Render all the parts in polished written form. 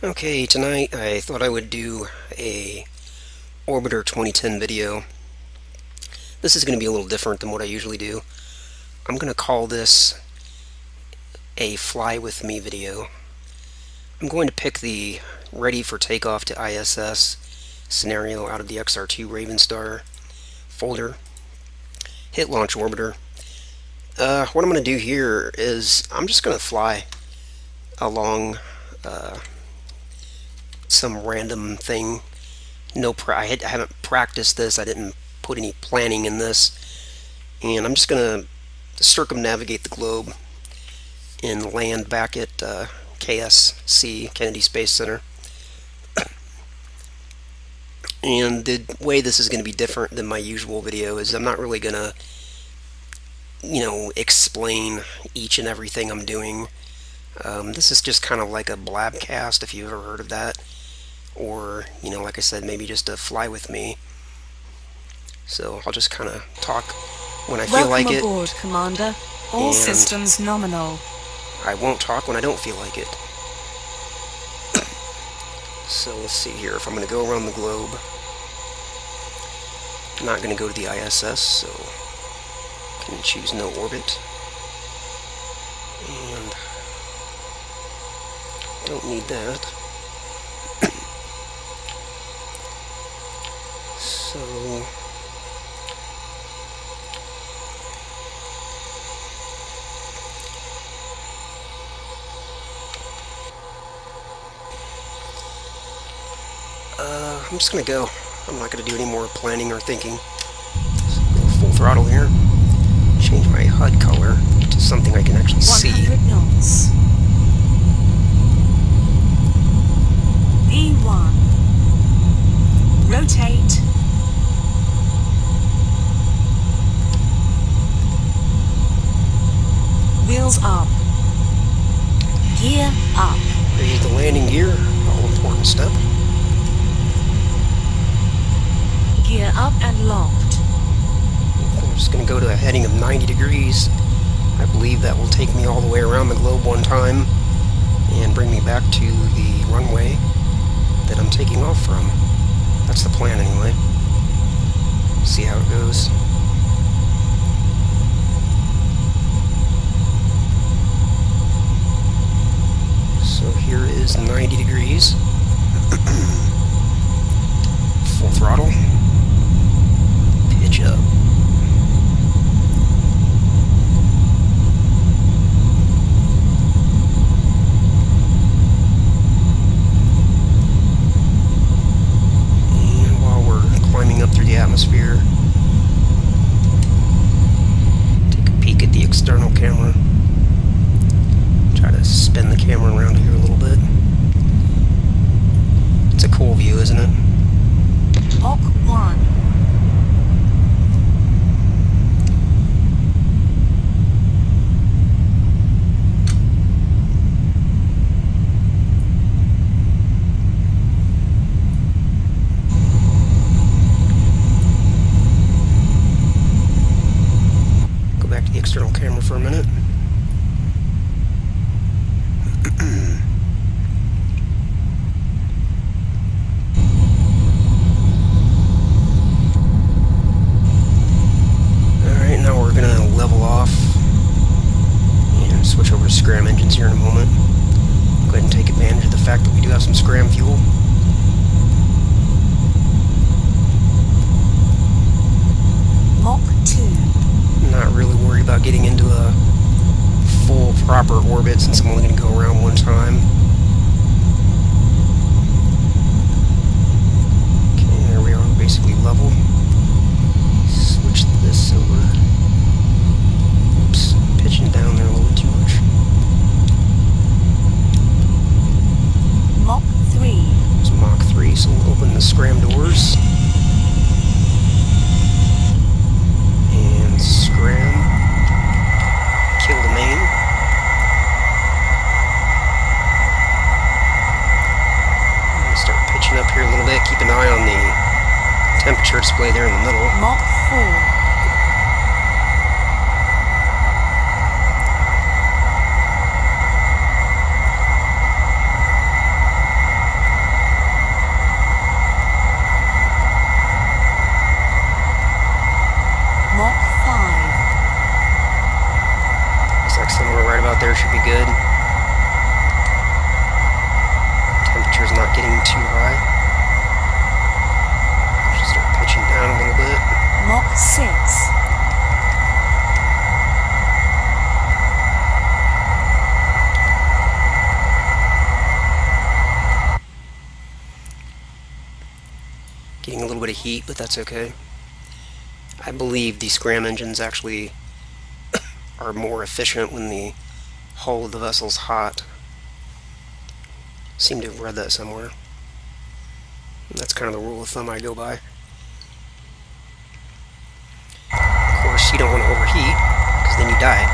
Okay, tonight I thought I would do a Orbiter 2010 video. This is going to be a little different than what I usually do. I'm going to call this a fly with me video. I'm going to pick the ready for takeoff to ISS scenario out of the XR2 Ravenstar folder. Hit launch orbiter. What I'm going to do here is I'm just going to fly along some random thing. I haven't practiced this. I didn't put any planning in this, and I'm just gonna circumnavigate the globe and land back at KSC, Kennedy Space Center. And the way this is going to be different than my usual video is I'm not really gonna explain each and everything I'm doing. This is just kind of like a blabcast, if you've ever heard of that, or like I said, maybe just a fly with me. So I'll just kind of talk when I feel like it. Welcome aboard, Commander. All systems nominal. I won't talk when I don't feel like it. So let's see here. If I'm going to go around the globe, I'm not going to go to the ISS, so I can choose no orbit. And don't need that. So I'm just going to go. I'm not going to do any more planning or thinking. So full throttle here. Change my HUD color to something I can actually see. 100 knots. V1. Rotate. Wheels up. Gear up. Raise the landing gear. All important step. Gear up and locked. I'm just going to go to a heading of 90 degrees. I believe that will take me all the way around the globe one time and bring me back to the runway that I'm taking off from. That's the plan anyway. See how it goes. So here is 90 degrees. Full throttle. Pitch up. And while we're climbing up through the atmosphere, take a peek at the external camera. Try to spin the camera around here a little bit. It's a cool view, isn't it? Mach 1. Go back to the external camera for a minute. Alright, now we're going to level off and switch over to scram engines here in a moment. Go ahead and take advantage of the fact that we do have some scram fuel. Mach 2. Not really worried about getting into a full proper orbit since I'm only going to go around one time. Okay, there we are, basically level. Switch this over. Oops, pitching down there a little bit too much. Mach 3. It's Mach 3, so we'll open the scram doors. And scram. Kill the main. Start pitching up here a little bit. Keep an eye on the temperature display there in the middle. Mach 4. Getting a little bit of heat, but that's okay. I believe the scram engines actually are more efficient when the hull of the vessel's hot. Seem to have read that somewhere. And that's kind of the rule of thumb I go by. Of course, you don't want to overheat, because then you die.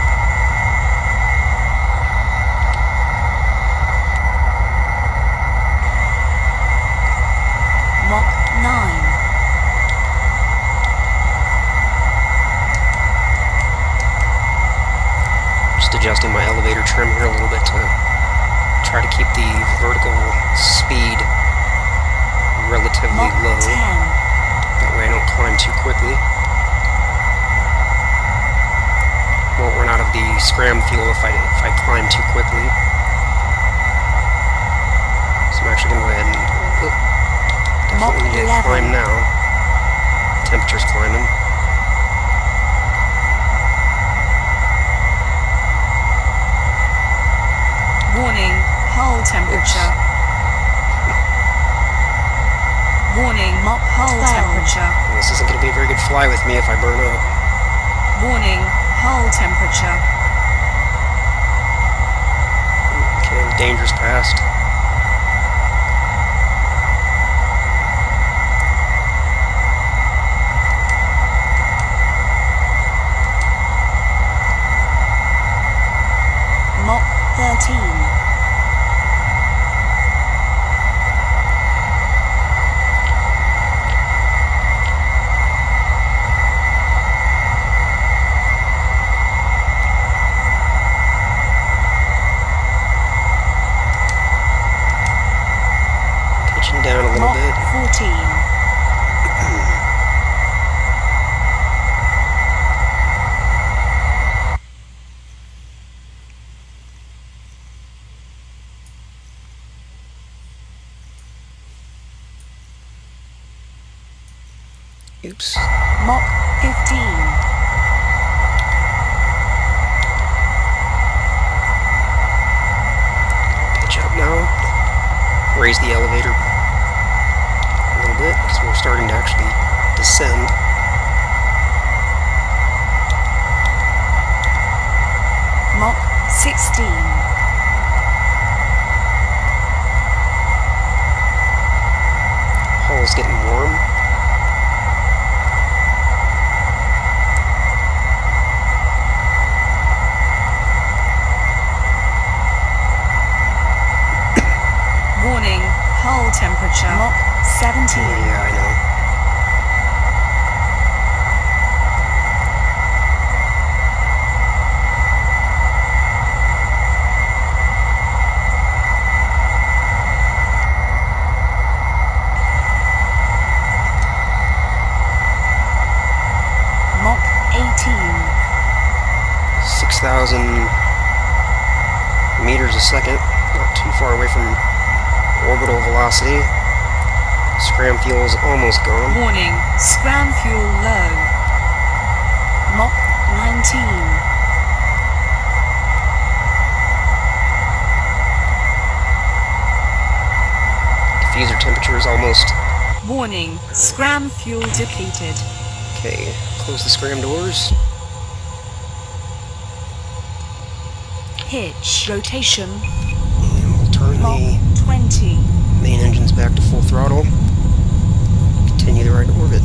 Mach 9. Just adjusting my elevator trim here a little bit to try to keep the vertical speed relatively Mach low. 10. That way I don't climb too quickly. Won't run out of the scram fuel if I climb too quickly. So I'm actually going to go ahead and definitely need to climb now. Temperature's climbing. Warning, hull temperature. Warning, Mach hull temperature. Well, this isn't going to be a very good fly with me if I burn up. Warning, hull temperature. Okay, danger's passed. Mach 13. Pitching down a little Mach bit. 14. Oops. Mach 15. Pitch up now. Raise the elevator a little bit because we're starting to actually descend. Mach 16. Hull's getting warm. Warning, hull temperature. Mach 17. Yeah, I know. Mach 18. 6,000 meters a second. Not too far away from orbital velocity. Scram fuel is almost gone. Warning, scram fuel low. Mach 19. Diffuser temperature is almost... Warning, scram fuel depleted. Okay, close the scram doors. Pitch rotation. And we'll turn Mach the 20. main engines back to full throttle. Continue the ride to orbit.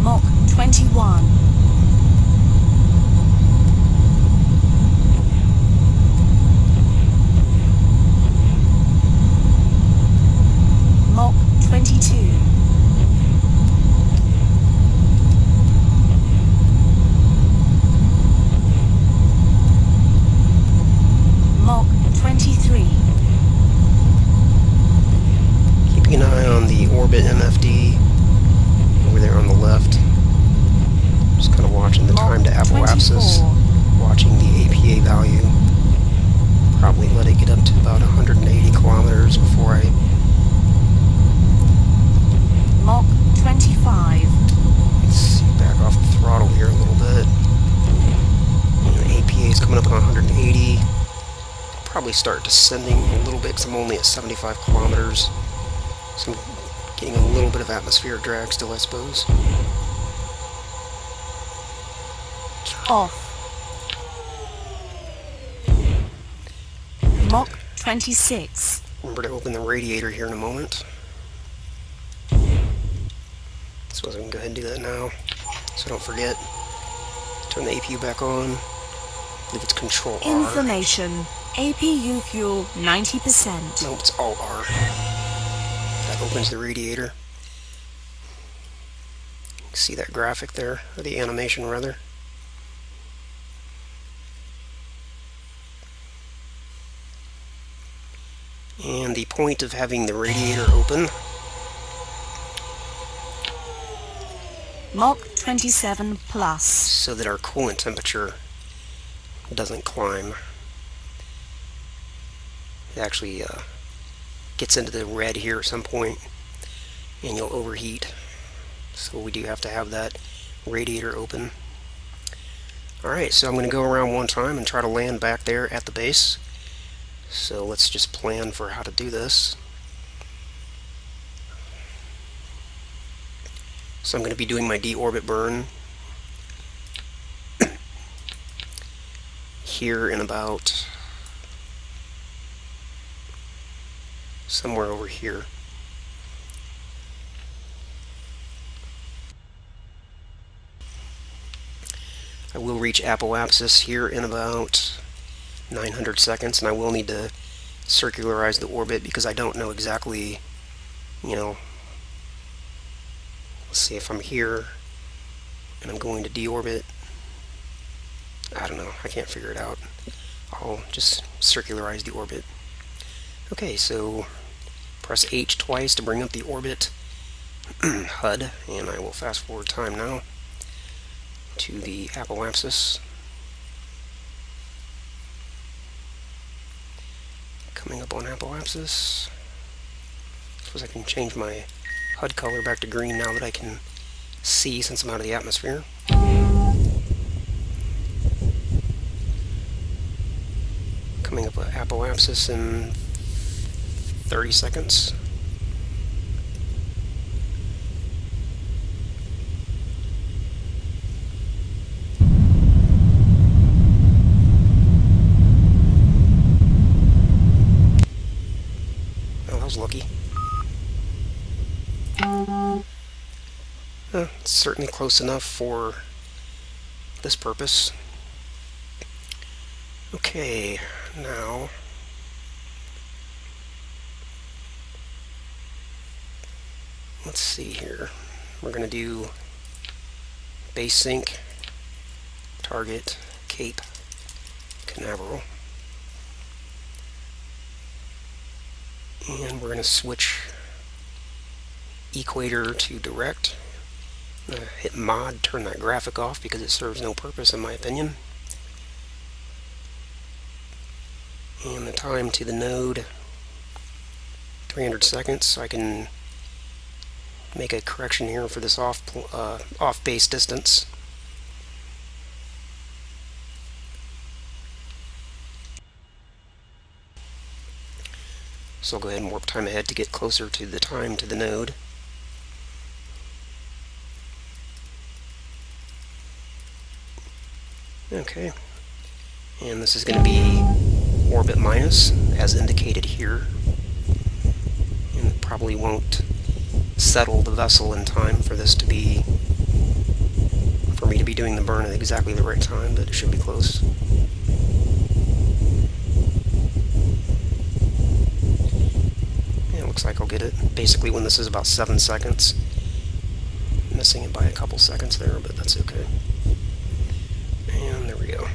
Mach 21. Mach 22. Mach 23. Keeping an eye on the orbit MFD over there on the left. Just kind of watching the time to apoapsis, 24. watching the APA value. Probably let it get up to about 180 kilometers before I... Mach 25. Let's see, back off the throttle here a little bit. And the APA is coming up on 180. probably start descending a little bit because I'm only at 75 kilometers. So I'm getting a little bit of atmospheric drag still, I suppose. Off. Mach 26. Remember to open the radiator here in a moment. So I can go ahead and do that now, so I don't forget. Turn the APU back on. I believe it's Control R. Information. APU fuel 90%. No, it's Alt R. That opens the radiator. See that graphic there, or the animation rather. And the point of having the radiator open, Mach 27 plus. so that our coolant temperature doesn't climb. It actually gets into the red here at some point, and you'll overheat. So we do have to have that radiator open. Alright, so I'm going to go around one time and try to land back there at the base. So let's just plan for how to do this. So I'm going to be doing my deorbit burn here in about somewhere over here. I will reach apoapsis here in about 900 seconds, and I will need to circularize the orbit because I don't know exactly, let's see, if I'm here and I'm going to deorbit, I don't know, I can't figure it out. I'll just circularize the orbit. Okay, so press H twice to bring up the orbit HUD, and I will fast forward time now to the apoapsis. Coming up on apoapsis. Suppose I can change my HUD color back to green now that I can see since I'm out of the atmosphere. Coming up at apoapsis in 30 seconds. Lucky. It's certainly close enough for this purpose. Okay, now let's see here. We're going to do base sync, target, Cape Canaveral. And we're going to switch equator to direct. Hit mod, turn that graphic off because it serves no purpose in my opinion. And the time to the node, 300 seconds, so I can make a correction here for this off base distance. So I'll go ahead and warp time ahead to get closer to the time to the node. Okay, and this is going to be orbit minus as indicated here, and it probably won't settle the vessel in time for this to be, for me to be doing the burn at exactly the right time, but it should be close. Looks like I'll get it basically when this is about 7 seconds. Missing it by a couple seconds there, but that's okay. And there we go.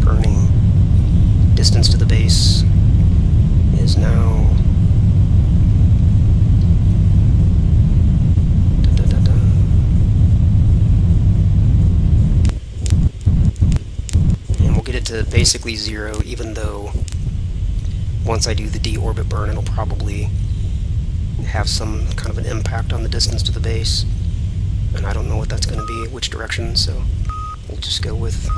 Burning. Distance to the base is now and we'll get it to basically 0, even though once I do the deorbit burn it'll probably have some kind of an impact on the distance to the base, and I don't know what that's going to be, which direction, so we'll just go with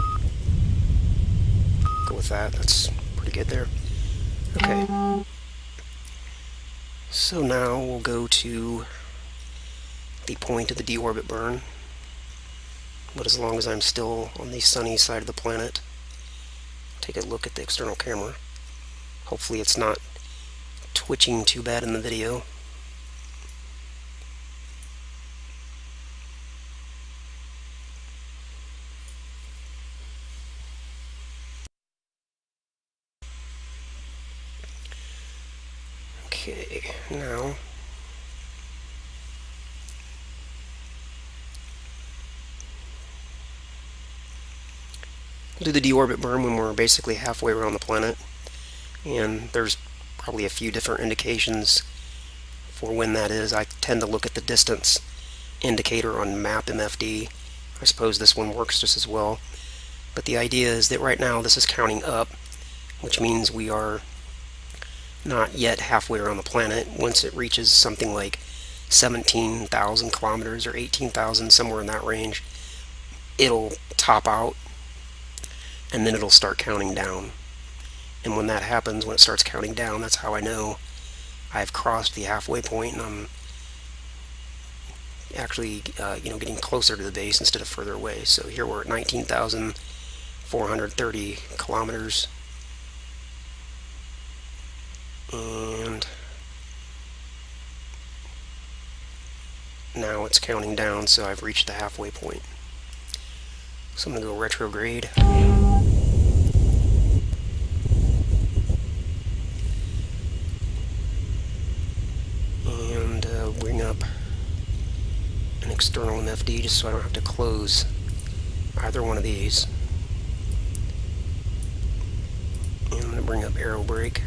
that. That's pretty good there. Okay. So now we'll go to the point of the deorbit burn. But as long as I'm still on the sunny side of the planet, take a look at the external camera. Hopefully it's not twitching too bad in the video. Okay, now we'll do the deorbit burn when we're basically halfway around the planet, and there's probably a few different indications for when that is. I tend to look at the distance indicator on map MFD. I suppose this one works just as well, but the idea is that right now this is counting up, which means we are not yet halfway around the planet. Once it reaches something like 17,000 kilometers or 18,000, somewhere in that range, it'll top out and then it'll start counting down. And when that happens, when it starts counting down, that's how I know I've crossed the halfway point and I'm actually getting closer to the base instead of further away. So here we're at 19,430 kilometers, and now it's counting down, so I've reached the halfway point. So I'm going to go retrograde. And bring up an external MFD just so I don't have to close either one of these. And I'm going to bring up aero brake.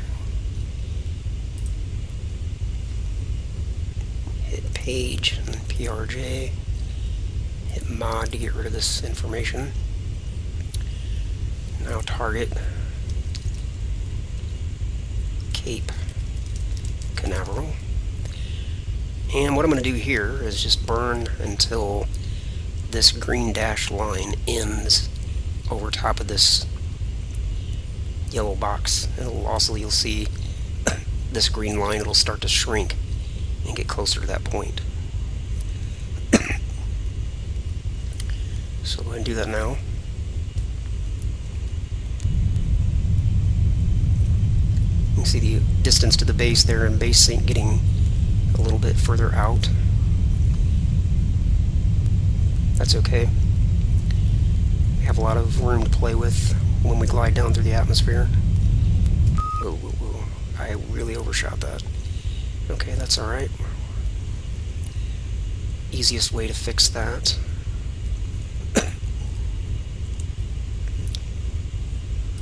Hit page and PRJ. Hit mod to get rid of this information. Now target Cape Canaveral. And what I'm going to do here is just burn until this green dashed line ends over top of this yellow box. It'll also, you'll see this green line, it'll start to shrink and get closer to that point. So go ahead and do that now. You can see the distance to the base there, and base sync getting a little bit further out. That's okay. We have a lot of room to play with when we glide down through the atmosphere. Whoa, whoa, whoa. I really overshot that. Okay, that's alright. Easiest way to fix that.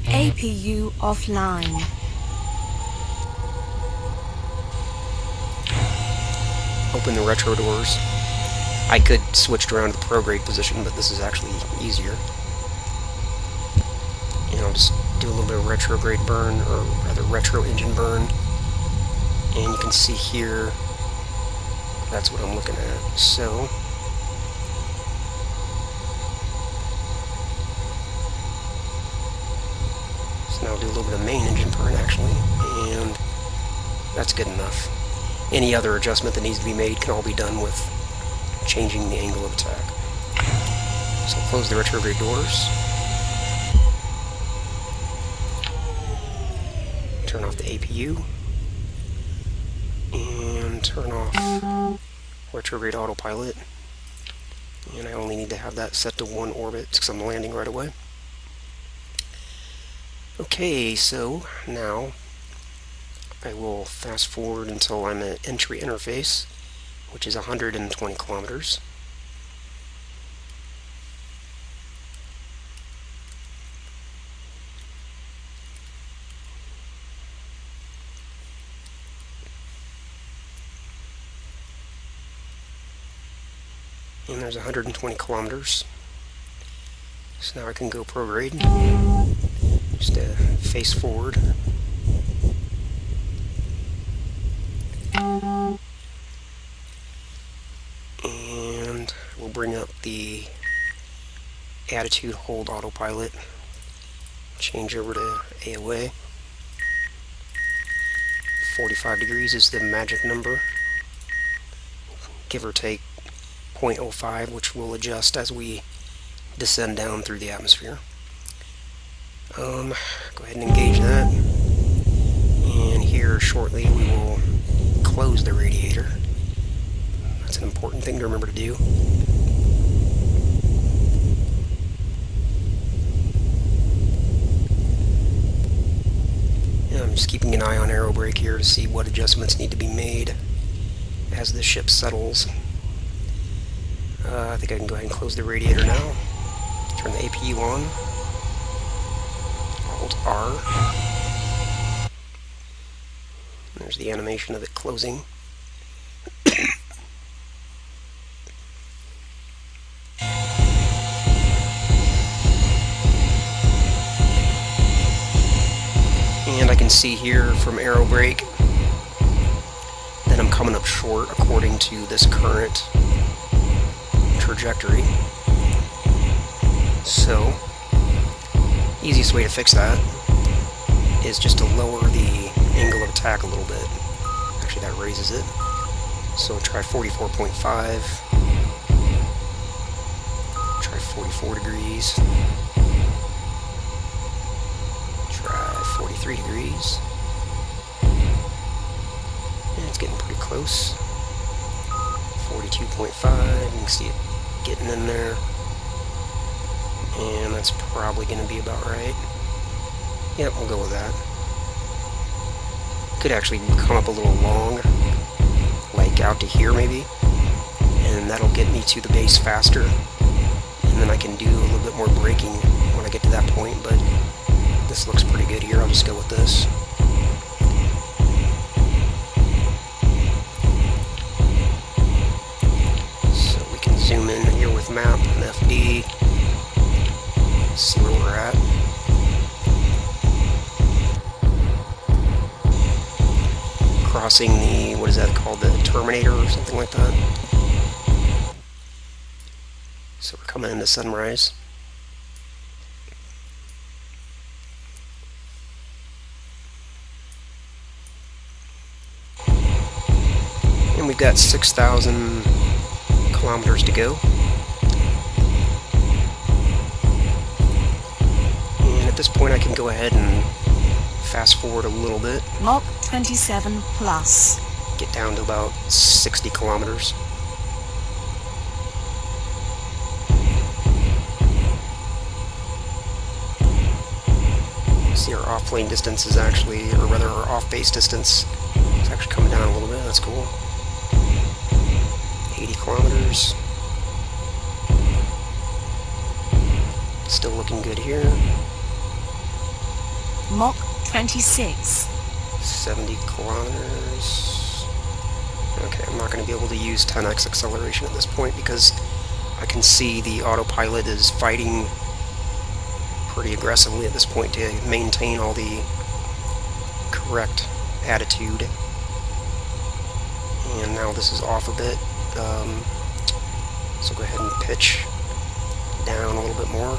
APU offline. Open the retro doors. I could switch around to the prograde position, but this is actually easier. And I'll just do a little bit of retrograde burn, or rather retro engine burn. And you can see here, that's what I'm looking at. So now I'll do a little bit of main engine burn actually, and that's good enough. Any other adjustment that needs to be made can all be done with changing the angle of attack. So I'll close the retrograde doors. Turn off the APU. And turn off retrograde autopilot. And I only need to have that set to one orbit because I'm landing right away. Okay, so now I will fast forward until I'm at entry interface, which is 120 kilometers. And there's 120 kilometers. So now I can go prograde. Just face forward. And we'll bring up the attitude hold autopilot. Change over to AOA. 45 degrees is the magic number, give or take 0.05, which will adjust as we descend down through the atmosphere. Go ahead and engage that, and here shortly we will close the radiator. That's an important thing to remember to do. And I'm just keeping an eye on aero brake here to see what adjustments need to be made as the ship settles. I think I can go ahead and close the radiator now. Turn the APU on. Hold R. There's the animation of it closing. And I can see here from aero brake that I'm coming up short according to this current trajectory. So, easiest way to fix that is just to lower the angle of attack a little bit. Actually, that raises it. So try 44.5. Try 44 degrees. Try 43 degrees. And it's getting pretty close. 42.5. You can see it getting in there. And that's probably going to be about right. Yep, we'll go with that. Could actually come up a little long, like out to here maybe, and that'll get me to the base faster, and then I can do a little bit more braking when I get to that point, but this looks pretty good here. I'll just go with this. So we can zoom in here with map and FD, see where we're at. Crossing the, what is that called, the Terminator or something like that. So we're coming into sunrise. And we've got 6,000 kilometers to go. And at this point I can go ahead and fast forward a little bit. Mach 27 plus. Get down to about 60 kilometers. See our off-plane distance is actually, or rather our off-base distance is actually coming down a little bit. That's cool. 80 kilometers. Still looking good here. Mach 26. 70 kilometers. Okay, I'm not going to be able to use 10x acceleration at this point because I can see the autopilot is fighting pretty aggressively at this point to maintain all the correct attitude. And now this is off a bit, so go ahead and pitch down a little bit more.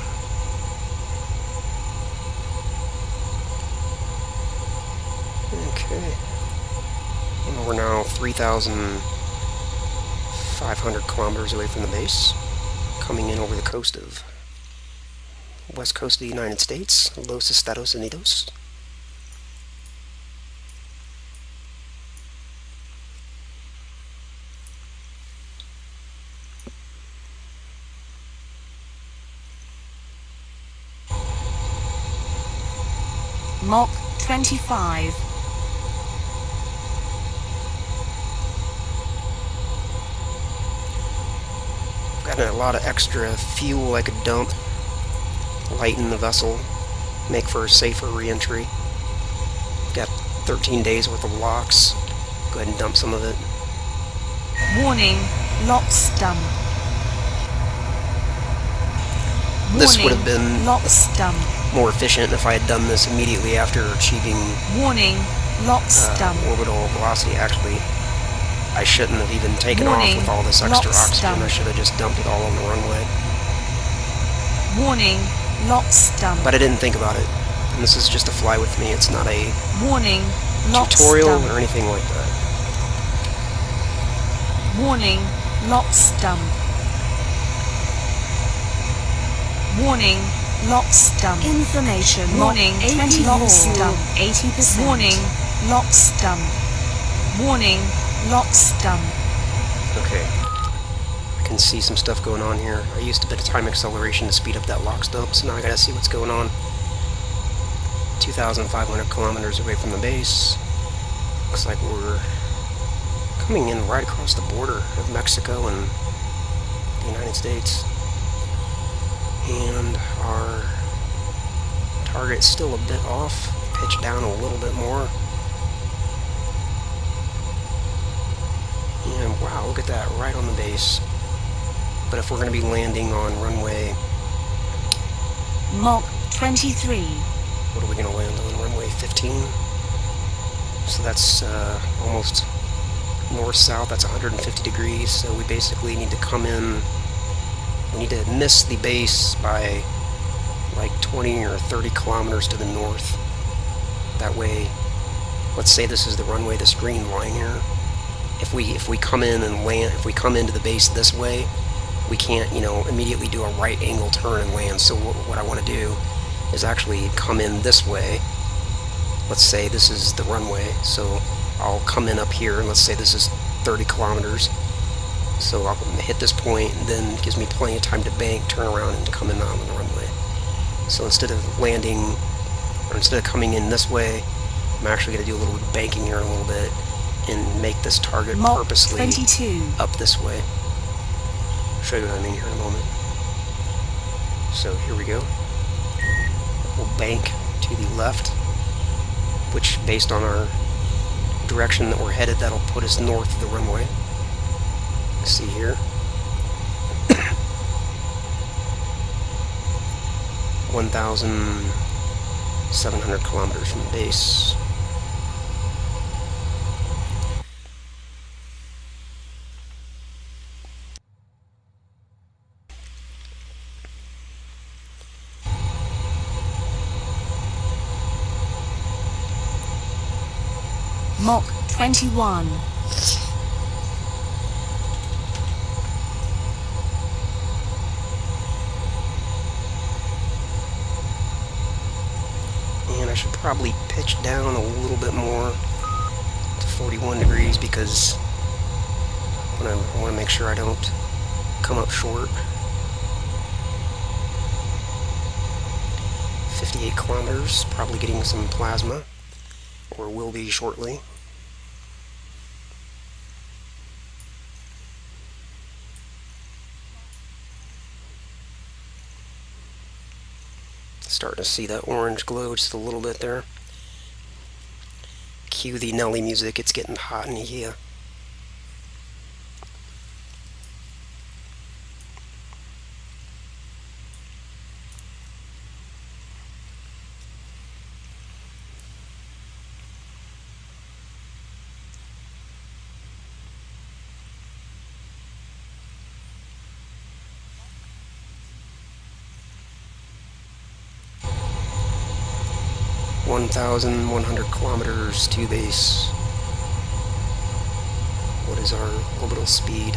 Okay, and we're now 3,500 kilometers away from the base, coming in over the coast of west coast of the United States, Los Estados Unidos. Mach 25. Got a lot of extra fuel I could dump, lighten the vessel, make for a safer re-entry. Got 13 days worth of locks. Go ahead and dump some of it. Warning, locks dump. This would have Warning, been locks dump. more efficient if I had done this immediately after achieving Warning, locks dump. orbital velocity. Actually, I shouldn't have even taken Warning, off with all this extra locks oxygen. dump. I should have just dumped it all on the runway. Warning, locks dump. But I didn't think about it. And this is just a fly with me. It's not a Warning, tutorial dump. or anything like that. Warning, LOX dump. Warning, LOX dump. Information. Warning, 20 LOX dump. 80%. Warning, LOX dump. Warning, LOX dump. Okay. I can see some stuff going on here. I used a bit of time acceleration to speed up that LOX dump, so now I gotta see what's going on. 2,500 kilometers away from the base. Looks like we're coming in right across the border of Mexico and the United States. And our target's still a bit off. Pitch down a little bit more. And wow, look at that, right on the base. But if we're going to be landing on runway... Mach 23. What are we going to land on? Runway 15? So that's almost north-south. That's 150 degrees. So we basically need to come in... We need to miss the base by like 20 or 30 kilometers to the north. That way, let's say this is the runway, this green line here. If we come in and land, if we come into the base this way, we can't, immediately do a right angle turn and land. So what I want to do is actually come in this way. Let's say this is the runway, so I'll come in up here, and let's say this is 30 kilometers. So I'll hit this point, and then it gives me plenty of time to bank, turn around, and come in on the runway. So instead of landing, or instead of coming in this way, I'm actually going to do a little bit of banking here in a little bit, and make this target Mach purposely 22. up this way. I'll show you what I mean here in a moment. So here we go. We'll bank to the left, which based on our direction that we're headed, that'll put us north of the runway. See here. 1,700 kilometers from the base. Mach 21. And I should probably pitch down a little bit more to 41 degrees because I want to make sure I don't come up short. 58 kilometers, probably getting some plasma, or will be shortly. Starting to see that orange glow just a little bit there. Cue the Nelly music, it's getting hot in here. $1,100 kilometers to base. What is our orbital speed?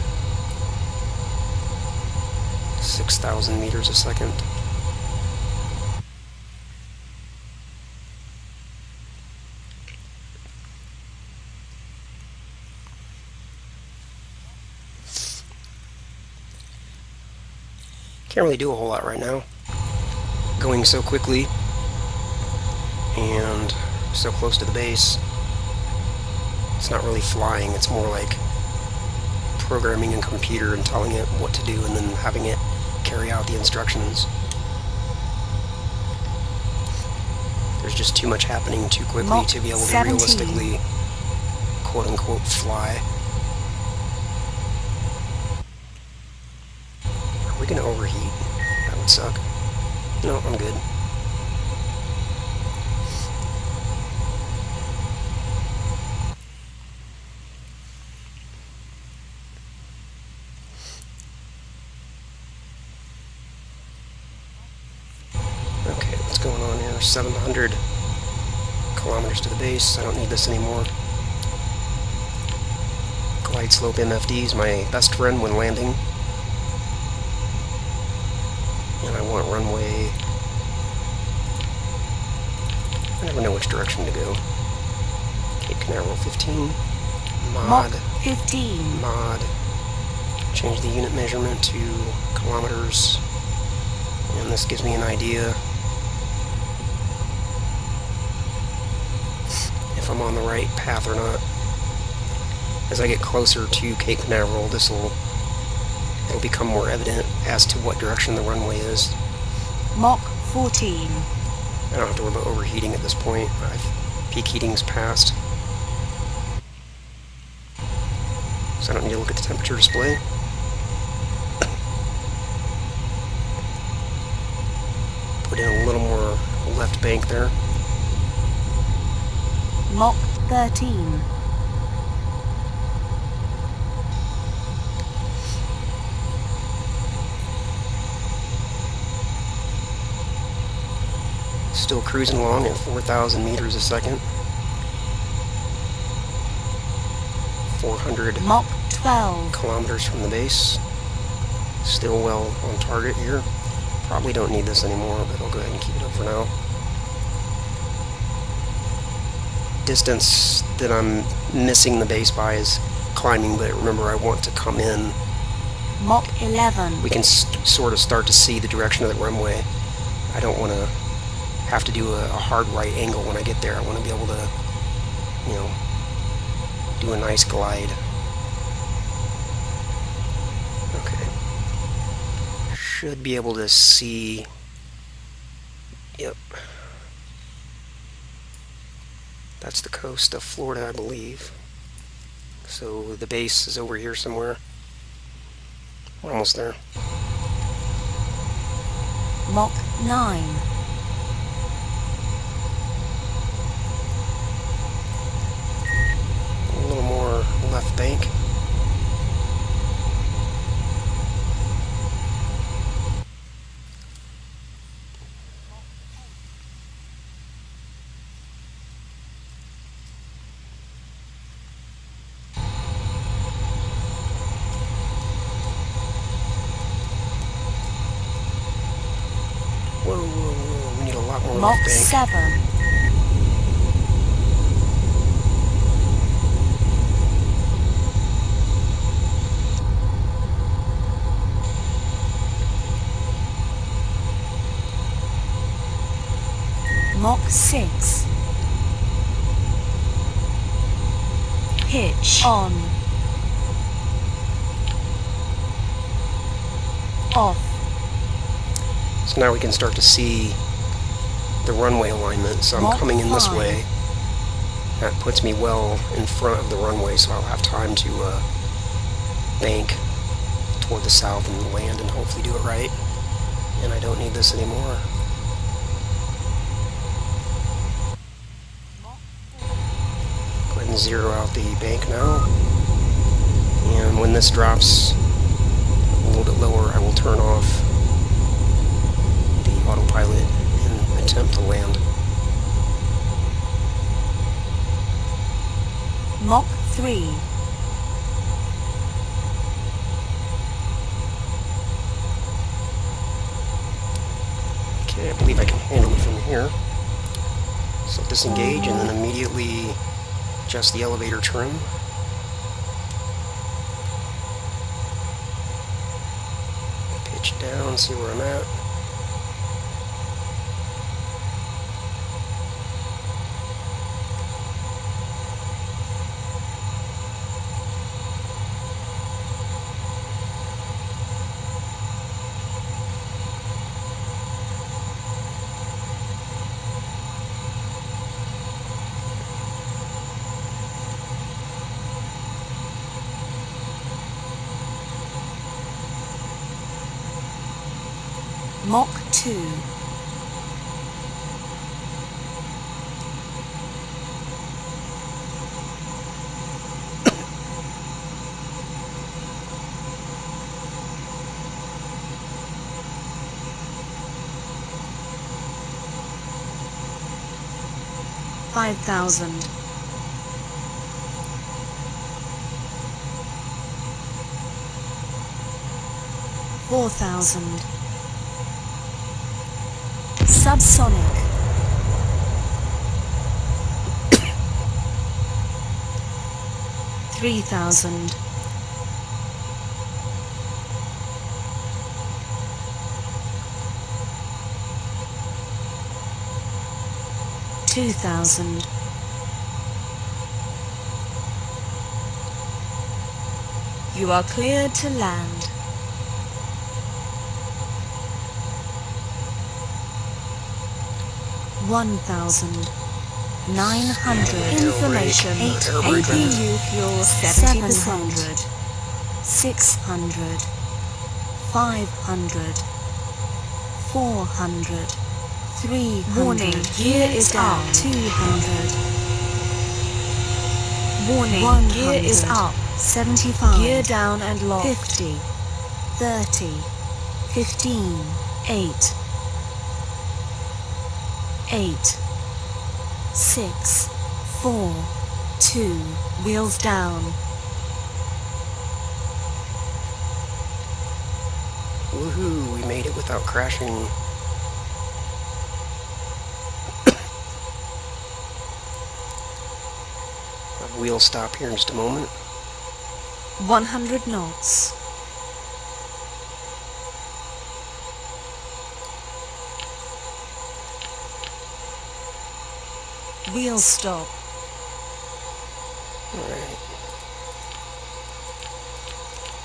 6,000 meters a second. Can't really do a whole lot right now. Going so quickly and so close to the base. It's not really flying, it's more like programming a computer and telling it what to do and then having it carry out the instructions. There's just too much happening too quickly Mach to be able to 17. realistically quote-unquote fly. Are we gonna overheat? That would suck. No, I'm good. Okay, what's going on here? 700. kilometers to the base. I don't need this anymore. Glide slope MFD is my best friend when landing. And I want runway. I never know which direction to go. Cape Canaveral 15. Mach Mod. 15. Mod. Change the unit measurement to kilometers. And this gives me an idea if I'm on the right path or not. As I get closer to Cape Canaveral, it'll become more evident as to what direction the runway is. Mach 14. I don't have to worry about overheating at this point. Peak heating's passed. So I don't need to look at the temperature display. Put in a little more left bank there. Mach 13. Still cruising along at 4,000 meters a second. 400 Mach 12. kilometers from the base. Still well on target here. Probably don't need this anymore, but I'll go ahead and keep it up for now. Distance that I'm missing the base by is climbing, but remember I want to come in. Mach 11. We can sort of start to see the direction of the runway. I don't want to have to do a hard right angle when I get there. I want to be able to, do a nice glide. Okay. Should be able to see. Yep. That's the coast of Florida, I believe. So the base is over here somewhere. We're almost there. Mach 9. A little more left bank. Whoa, whoa, whoa. We need a lot more Mach left bank. 7. Mach 6. Pitch on. Off. So now we can start to see the runway alignment. So I'm Mach coming in this 5. way. That puts me well in front of the runway, so I'll have time to bank toward the south and land and hopefully do it right. And I don't need this anymore. Go ahead and zero out the bank now. And when this drops a little bit lower, I will turn off the autopilot and attempt to land. Mach 3. Okay, I believe I can handle it from here. So disengage and then immediately adjust the elevator trim. Pitch down, see where I'm at. Mach 2. 5,000. 4,000. Subsonic. 3,000. 2,000. 'You are cleared to land. 1,900. Information. APU fuel 70%. 600. 500. 400. 300. Warning, gear is up. 200. Warning, 100. Gear is up. 75. Gear down and locked. 50. 30. 15. 8. 8. 6. 4. 2. Wheels down. Woohoo, we made it without crashing. Wheel stop here in just a moment. 100 knots. Wheel stop. Alright.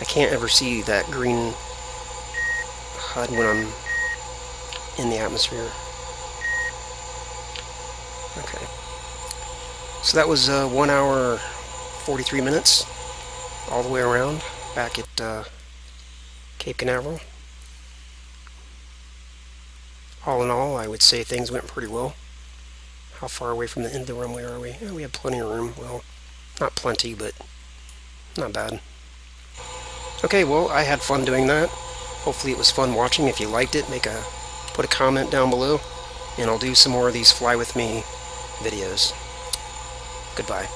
I can't ever see that green HUD when I'm in the atmosphere. Okay. So that was 1 hour 43 minutes all the way around back at Cape Canaveral. All in all, I would say things went pretty well. How far away from the end of the runway are we? We have plenty of room. Well, not plenty, but not bad. Okay, well, I had fun doing that. Hopefully it was fun watching. If you liked it, put a comment down below, and I'll do some more of these Fly With Me videos. Goodbye.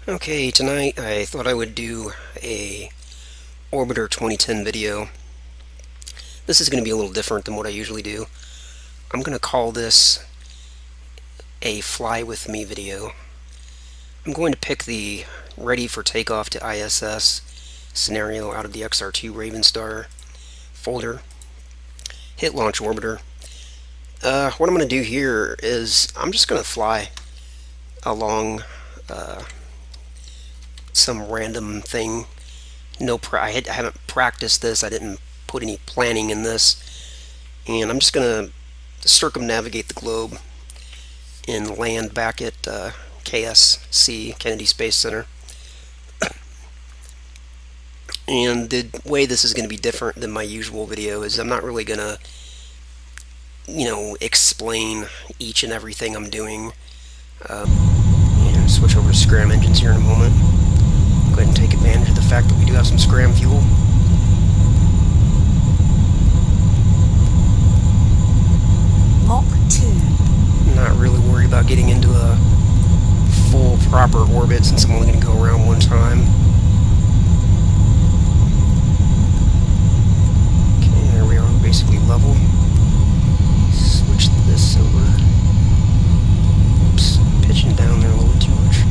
Okay, tonight I thought I would do a Orbiter 2010 video. This is going to be a little different than what I usually do. I'm going to call this a Fly With Me video. I'm going to pick the ready for takeoff to ISS scenario out of the XR2 Ravenstar folder. Hit Launch Orbiter. What I'm going to do here is I'm just going to fly along some random thing. I haven't practiced this. I didn't put any planning in this, and I'm just going to circumnavigate the globe and land back at KSC, Kennedy Space Center. And the way this is going to be different than my usual video is I'm not really going to, explain each and everything I'm doing. And switch over to Scram engines here in a moment. Go ahead and take advantage of the fact that we do have some Scram fuel. Mach 2. Not really worried about getting into a full proper orbit since I'm only going to go around one time. Okay, there we are, basically level. Switch this over. Oops, pitching down there a little bit too much.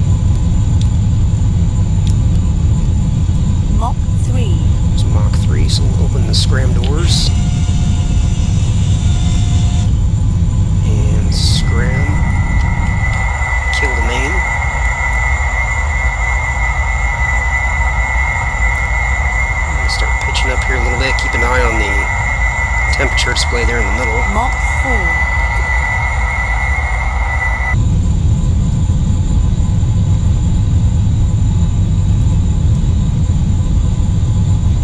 Mach 3. It's Mach 3, so we'll open the Scram doors. And Scram. Kill the main. I'm going to start pitching up here a little bit. Keep an eye on the temperature display there in the middle. Mach 4.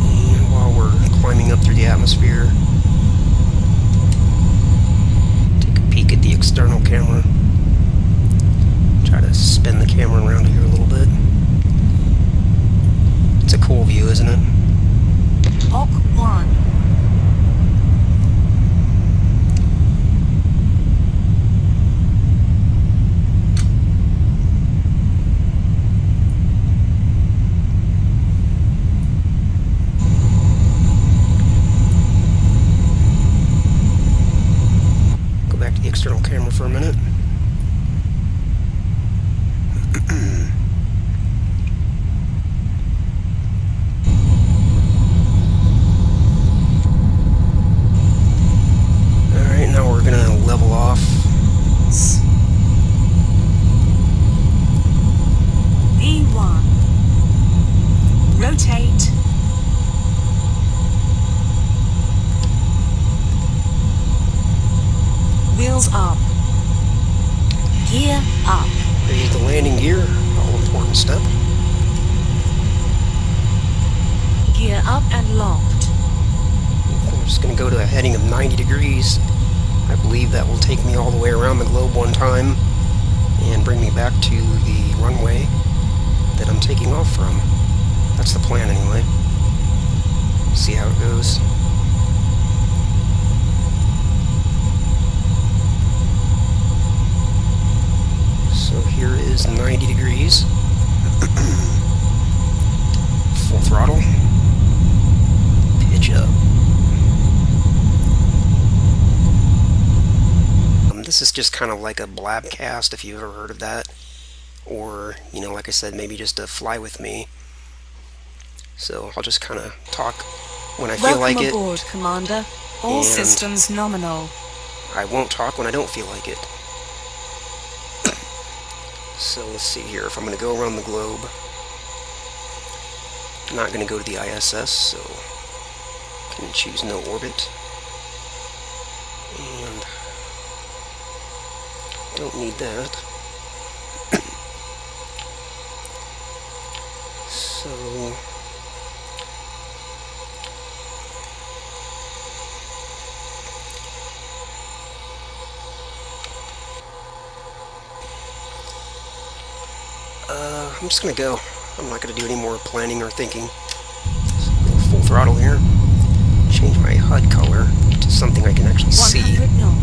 And while we're climbing up through the atmosphere, take a peek at the external camera. Try to spin the camera around here a little bit. It's a cool view, isn't it? Mach 1. external camera for a minute. Alright, now we're going to level off. V1. Rotate. Wheels up. Gear up. Raise the landing gear, all important step. Gear up and locked. I'm just going to go to a heading of 90 degrees. I believe that will take me all the way around the globe one time and bring me back to the runway that I'm taking off from. That's the plan anyway. See how it goes. So here is 90 degrees. Full throttle. Pitch up. This is just kind of like a blabcast, if you've ever heard of that. Or, you know, like I said, maybe just a fly with me. So I'll just kind of talk when I feel like it. Welcome aboard, Commander. All systems nominal. I won't talk when I don't feel like it. So let's see here. If I'm going to go around the globe, I'm not going to go to the ISS, so I can choose no orbit. And don't need that. So I'm just gonna go. I'm not gonna do any more planning or thinking. So go full throttle here. Change my HUD color to something I can actually see. 100 knots.